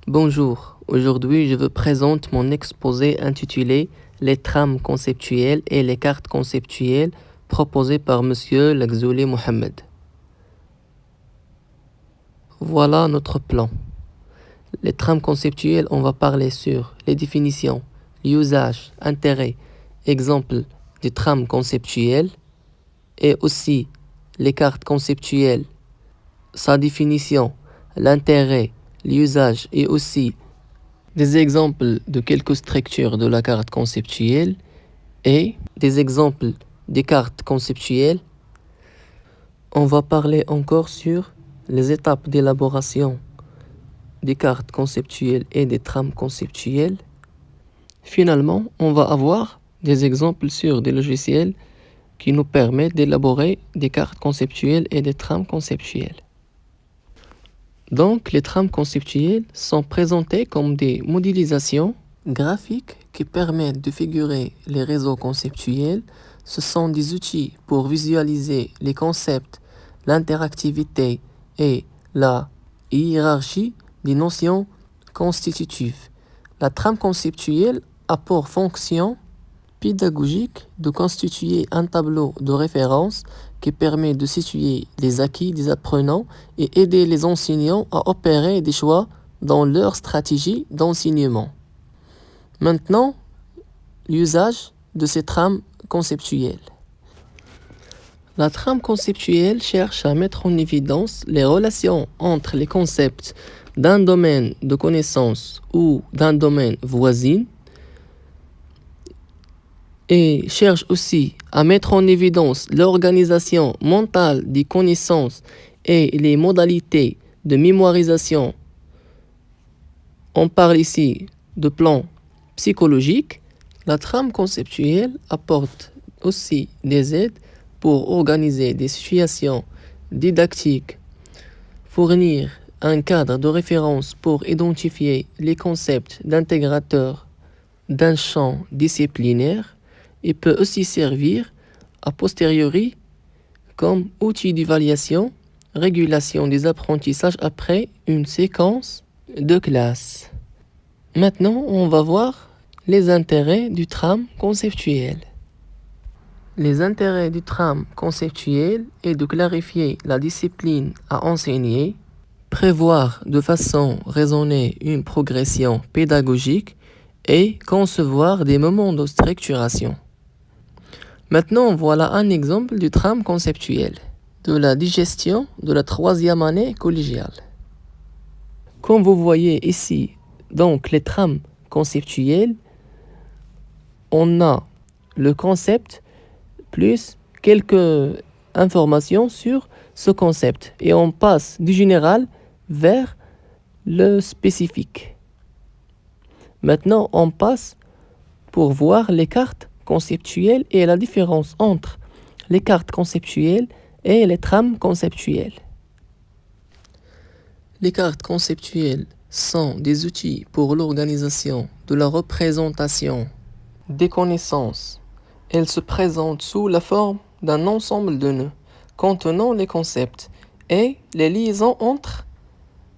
Bonjour, aujourd'hui je vous présente mon exposé intitulé Les trames conceptuelles et les cartes conceptuelles proposées par Monsieur Lagzouli Mohamed. Voilà notre plan. Les trames conceptuelles, on va parler sur les définitions, l'usage, intérêt, exemple des trames conceptuelles et aussi les cartes conceptuelles, sa définition, l'intérêt, l'usage et aussi des exemples de quelques structures de la carte conceptuelle et des exemples des cartes conceptuelles. On va parler encore sur les étapes d'élaboration des cartes conceptuelles et des trames conceptuelles. Finalement, on va avoir des exemples sur des logiciels qui nous permettent d'élaborer des cartes conceptuelles et des trames conceptuelles. Donc, les trames conceptuelles sont présentées comme des modélisations graphiques qui permettent de figurer les réseaux conceptuels. Ce sont des outils pour visualiser les concepts, l'interactivité et la hiérarchie des notions constitutives. La trame conceptuelle a pour fonction pédagogique de constituer un tableau de référence qui permet de situer les acquis des apprenants et aider les enseignants à opérer des choix dans leur stratégie d'enseignement. Maintenant, l'usage de ces trames conceptuelles. La trame conceptuelle cherche à mettre en évidence les relations entre les concepts d'un domaine de connaissance ou d'un domaine voisin et cherche aussi à mettre en évidence l'organisation mentale des connaissances et les modalités de mémorisation. On parle ici de plan psychologique. La trame conceptuelle apporte aussi des aides pour organiser des situations didactiques, fournir un cadre de référence pour identifier les concepts d'intégrateurs d'un champ disciplinaire et peut aussi servir a posteriori comme outil d'évaluation, régulation des apprentissages après une séquence de classe. Maintenant, on va voir les intérêts du trame conceptuel. Les intérêts du trame conceptuel est de clarifier la discipline à enseigner, prévoir de façon raisonnée une progression pédagogique et concevoir des moments de structuration. Maintenant, voilà un exemple du trame conceptuel de la digestion de la 3e année collégiale. Comme vous voyez ici, donc les trames conceptuelles, on a le concept plus quelques informations sur ce concept et on passe du général vers le spécifique. Maintenant, on passe pour voir les cartes conceptuelles et la différence entre les cartes conceptuelles et les trames conceptuelles. Les cartes conceptuelles sont des outils pour l'organisation de la représentation des connaissances. Elles se présentent sous la forme d'un ensemble de nœuds contenant les concepts et les liaisons entre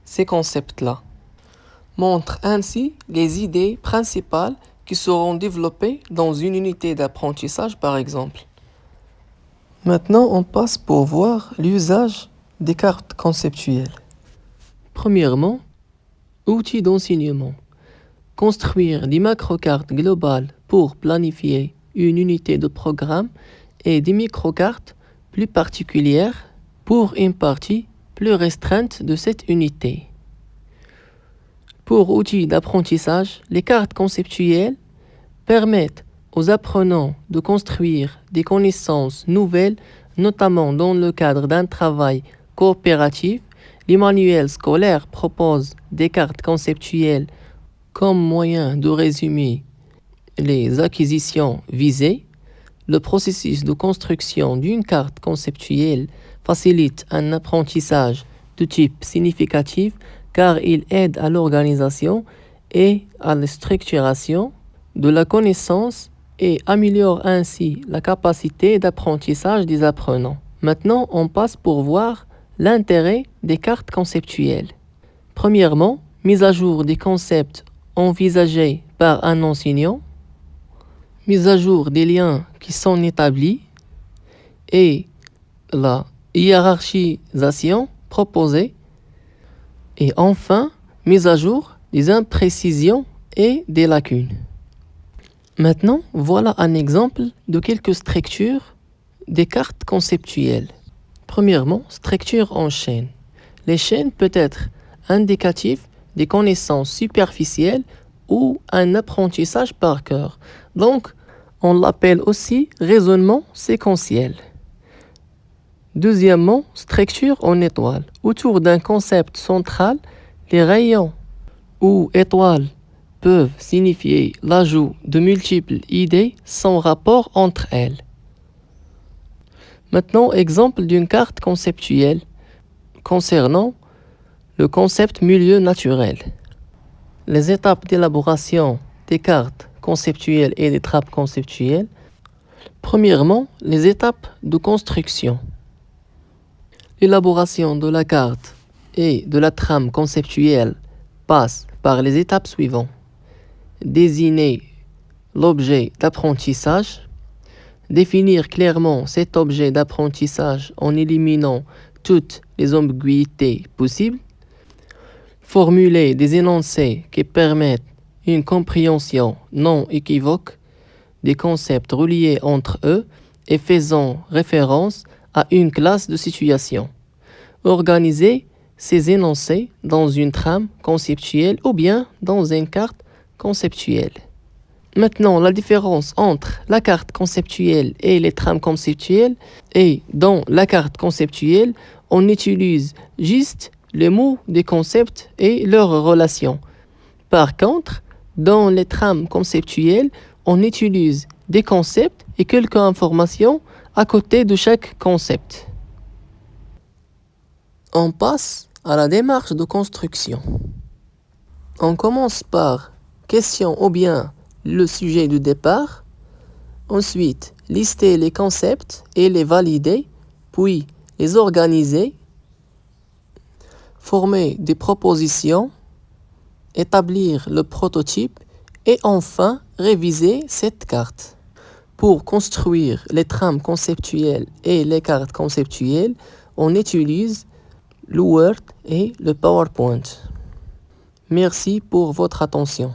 ces concepts-là. Montrent ainsi les idées principales qui seront développées dans une unité d'apprentissage par exemple. Maintenant, on passe pour voir l'usage des cartes conceptuelles. Premièrement, outils d'enseignement. Construire des macrocartes globales pour planifier une unité de programme et des microcartes plus particulières pour une partie plus restreinte de cette unité. Pour outils d'apprentissage, les cartes conceptuelles permettent aux apprenants de construire des connaissances nouvelles, notamment dans le cadre d'un travail coopératif. Les manuels scolaires proposent des cartes conceptuelles comme moyen de résumer les acquisitions visées. Le processus de construction d'une carte conceptuelle facilite un apprentissage de type significatif car il aide à l'organisation et à la structuration de la connaissance et améliore ainsi la capacité d'apprentissage des apprenants. Maintenant, on passe pour voir l'intérêt des cartes conceptuelles. Premièrement, mise à jour des concepts envisagés par un enseignant, mise à jour des liens qui sont établis et la hiérarchisation proposée et enfin mise à jour des imprécisions et des lacunes. Maintenant, voilà un exemple de quelques structures des cartes conceptuelles. Premièrement, structure en chaîne. Les chaînes peuvent être indicatifs des connaissances superficielles ou un apprentissage par cœur. Donc, on l'appelle aussi raisonnement séquentiel. Deuxièmement, structure en étoile. Autour d'un concept central, les rayons ou étoiles peuvent signifier l'ajout de multiples idées sans rapport entre elles. Maintenant, exemple d'une carte conceptuelle concernant le concept milieu naturel. Les étapes d'élaboration des cartes conceptuelles et des trappes conceptuelles. Premièrement, les étapes de construction. L'élaboration de la carte et de la trame conceptuelle passe par les étapes suivantes. Désigner l'objet d'apprentissage, définir clairement cet objet d'apprentissage en éliminant toutes les ambiguïtés possibles, formuler des énoncés qui permettent une compréhension non équivoque des concepts reliés entre eux et faisant référence à une classe de situation. Organiser ces énoncés dans une trame conceptuelle ou bien dans une carte conceptuelle. Maintenant, la différence entre la carte conceptuelle et les trames conceptuelles est dans la carte conceptuelle, on utilise juste les mots des concepts et leurs relations. Par contre, dans les trames conceptuelles, on utilise des concepts et quelques informations à côté de chaque concept. On passe à la démarche de construction. On commence par question ou bien le sujet de départ. Ensuite, lister les concepts et les valider, puis les organiser, former des propositions, établir le prototype et enfin réviser cette carte. Pour construire les trames conceptuelles et les cartes conceptuelles, on utilise le Word et le PowerPoint. Merci pour votre attention.